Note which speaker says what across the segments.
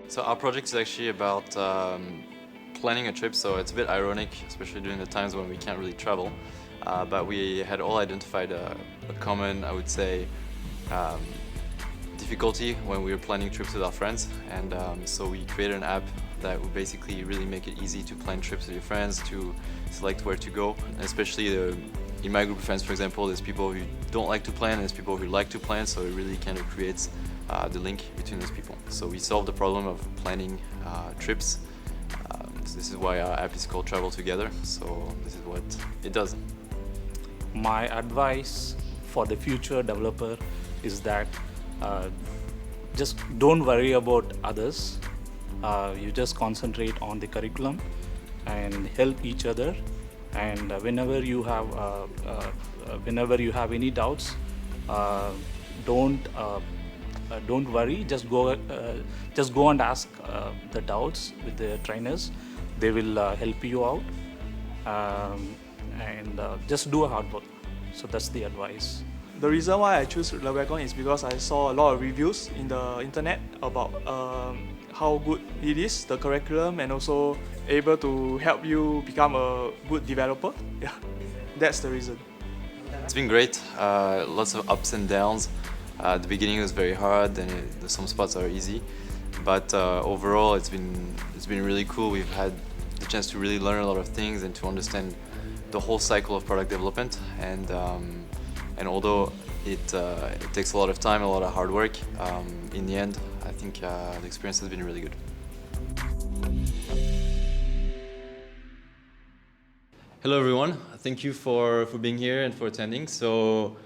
Speaker 1: So our project is actually about planning a trip, so it's a bit ironic, especially during the times when we can't really travel. But we had all identified a common, I would say, um, difficulty when we were planning trips with our friends, and so we created an app that would basically really make it easy to plan trips with your friends, to select where to go, and especially in my group of friends, for example, there's people who don't like to plan and there's people who like to plan, so it really kind of creates the link between those people. So we solved the problem of planning trips. So this is why our app is called TravelTogether, so this is what it does.
Speaker 2: My advice for the future developer is that just don't worry about others. You just concentrate on the curriculum and help each other. And whenever you have any doubts, don't worry. Just go and ask the doubts with the trainers. They will help you out. And just do hard work. So that's the advice.
Speaker 3: The reason why I choose the Wagon is because I saw a lot of reviews in the internet about how good it is, the curriculum, and also able to help you become a good developer. Yeah, that's the reason.
Speaker 1: It's been great, lots of ups and downs. The beginning was very hard, then some spots are easy, but overall it's been really cool. We've had the chance to really learn a lot of things and to understand the whole cycle of product development, and although it takes a lot of time, a lot of hard work, in the end I think the experience has been really good. Hello everyone, thank you for being here and for attending. So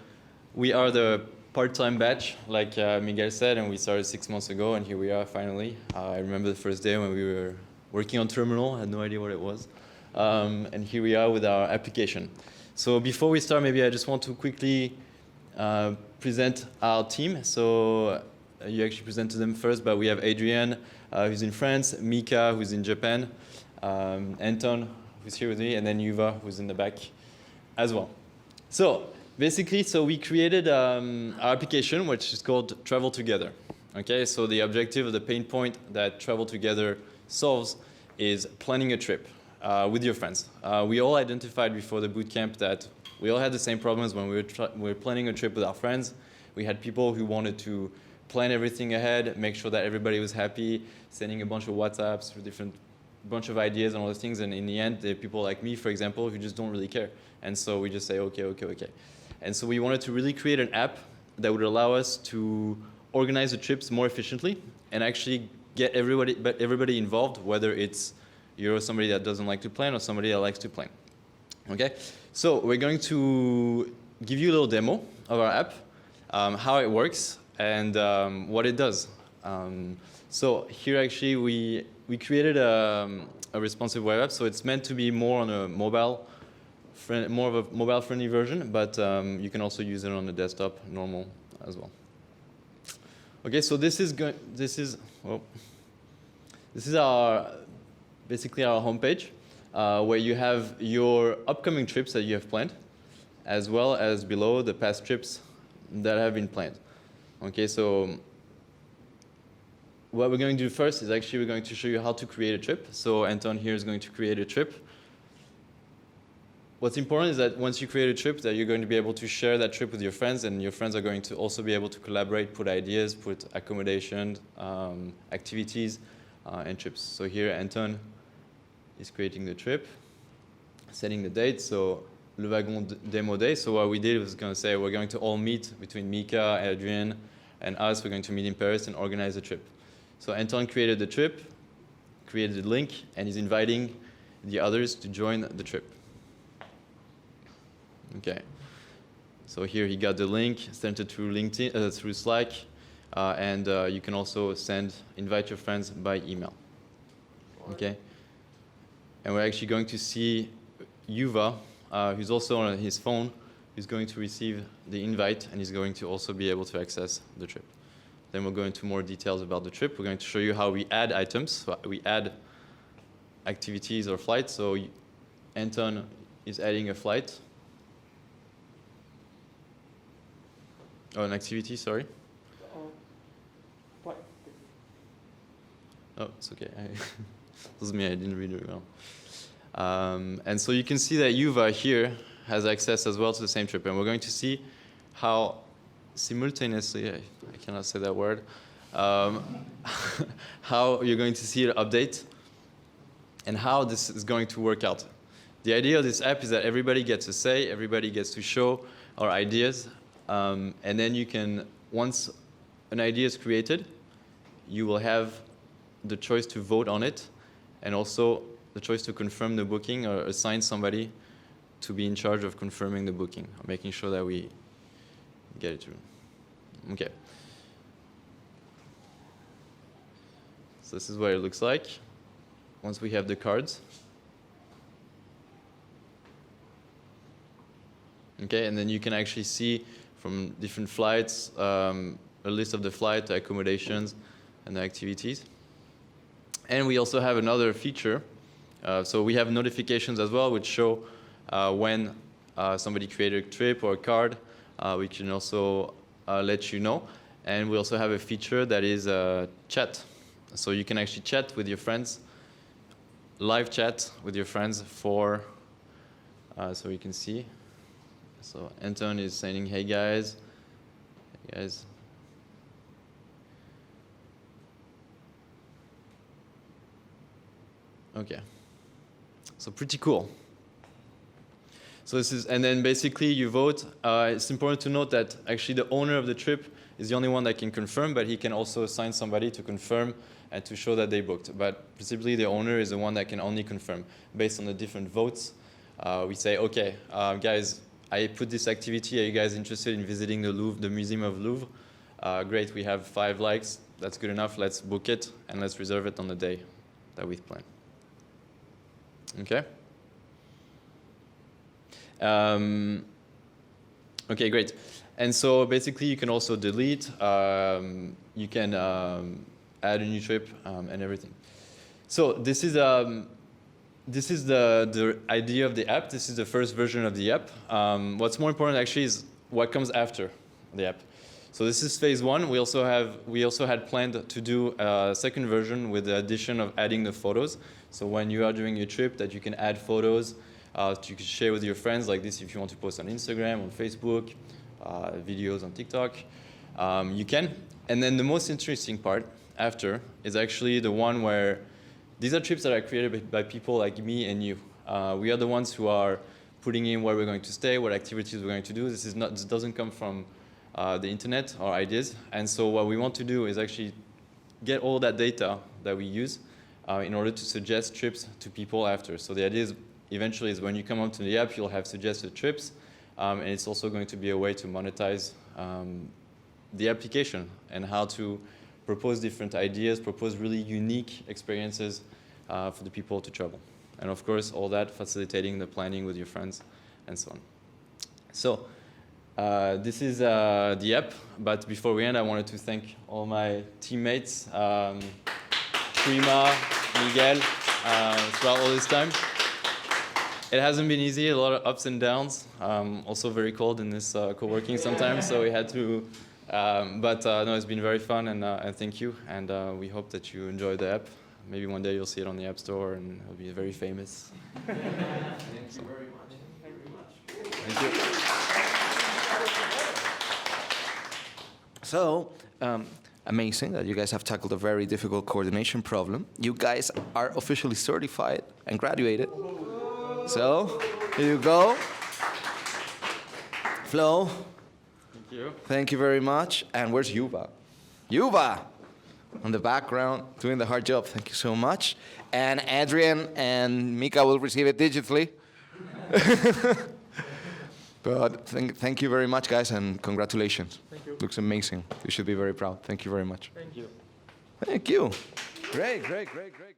Speaker 1: we are the part-time batch, like Miguel said, and we started 6 months ago, and here we are finally. I remember the first day when we were working on Terminal, I had no idea what it was. And here we are with our application. So before we start, maybe I just want to quickly present our team. So you actually presented them first, but we have Adrian, who's in France, Mika, who's in Japan, Anton, who's here with me, and then Yuva, who's in the back as well. So basically, we created our application, which is called TravelTogether. Okay, so the objective of the pain point that TravelTogether solves is planning a trip with your friends. We all identified before the bootcamp that we all had the same problems when we were planning a trip with our friends. We had people who wanted to plan everything ahead, make sure that everybody was happy, sending a bunch of WhatsApps with different bunch of ideas and all those things, and in the end, there are people like me, for example, who just don't really care. And so we just say, okay. And so we wanted to really create an app that would allow us to organize the trips more efficiently and actually get everybody involved, whether it's you're somebody that doesn't like to plan or somebody that likes to plan. Okay, so we're going to give you a little demo of our app, how it works, and what it does. So here actually we created a responsive web app, so it's meant to be more on a more of a mobile-friendly version, but you can also use it on the desktop normal as well. Okay, so this is basically our homepage, where you have your upcoming trips that you have planned, as well as below the past trips that have been planned. Okay, so what we're going to do first is actually we're going to show you how to create a trip. So Anton here is going to create a trip. What's important is that once you create a trip, that you're going to be able to share that trip with your friends, and your friends are going to also be able to collaborate, put ideas, put accommodation, activities, and trips. So here Anton is creating the trip, setting the date. So Le Wagon demo day. So what we did was going to say we're going to all meet between Mika, Adrian, and us. We're going to meet in Paris and organize a trip. So Anton created the trip, created the link, and he's inviting the others to join the trip. Okay. So here he got the link, sent it through LinkedIn, through Slack, and you can also invite your friends by email. Okay. And we're actually going to see Yuva, who's also on his phone, who's going to receive the invite, and he's going to also be able to access the trip. Then we'll go into more details about the trip. We're going to show you how we add items. So we add activities or flights. So Anton is adding a flight. Oh, an activity, sorry. Oh, it's okay. It was me, I didn't read it well. And so you can see that Yuva here has access as well to the same trip. And we're going to see how simultaneously, I cannot say that word, how you're going to see it update and how this is going to work out. The idea of this app is that everybody gets a say, everybody gets to show our ideas, and then you can, once an idea is created, you will have the choice to vote on it, and also the choice to confirm the booking or assign somebody to be in charge of confirming the booking, or making sure that we get it through. Okay. So this is what it looks like once we have the cards. Okay, and then you can actually see from different flights, a list of the flight, the accommodations, and the activities. And we also have another feature. So we have notifications as well, which show when somebody created a trip or a card. We can also let you know. And we also have a feature that is chat. So you can actually chat with your friends, live chat with your friends for, so you can see. So Anton is saying, hey guys. Hey guys. Okay. So pretty cool. So this is, and then basically you vote. It's important to note that actually the owner of the trip is the only one that can confirm, but he can also assign somebody to confirm and to show that they booked. But principally the owner is the one that can only confirm based on the different votes. We say, okay, guys, I put this activity. Are you guys interested in visiting the Louvre, the Museum of Louvre? Great, we have 5 likes. That's good enough. Let's book it and let's reserve it on the day that we've planned. Okay. Okay, great. And so basically you can also delete, you can add a new trip and everything. So this is the idea of the app. This is the first version of the app. What's more important actually is what comes after the app. So this is phase 1. We also had planned to do a second version with the addition of adding the photos. So when you are doing your trip, that you can add photos you can share with your friends like this. If you want to post on Instagram, on Facebook, videos on TikTok, you can. And then the most interesting part after is actually the one where these are trips that are created by people like me and you. We are the ones who are putting in where we're going to stay, what activities we're going to do. This doesn't come from the internet or ideas. And so what we want to do is actually get all that data that we use in order to suggest trips to people after. So the idea is eventually is when you come onto the app, you'll have suggested trips. And it's also going to be a way to monetize the application and how to propose different ideas, propose really unique experiences for the people to travel. And of course, all that facilitating the planning with your friends and so on. So this is the app, but before we end, I wanted to thank all my teammates, Prima, Miguel, throughout all this time. It hasn't been easy, a lot of ups and downs, also very cold in this co-working sometimes, so we had to, but no, it's been very fun, and thank you, and we hope that you enjoy the app. Maybe one day you'll see it on the App Store, and it'll be very famous.
Speaker 4: Thank you very much.
Speaker 1: Thank you.
Speaker 4: So, amazing that you guys have tackled a very difficult coordination problem. You guys are officially certified and graduated. So, here you go. Flo.
Speaker 1: Thank you.
Speaker 4: Thank you very much. And where's Yuva? Yuva! On the background, doing the hard job. Thank you so much. And Adrian and Mika will receive it digitally. But thank you very much, guys, and congratulations.
Speaker 3: Thank you.
Speaker 4: Looks amazing. You should be very proud. Thank you very much.
Speaker 3: Thank you.
Speaker 4: Thank you. Great, great, great, great.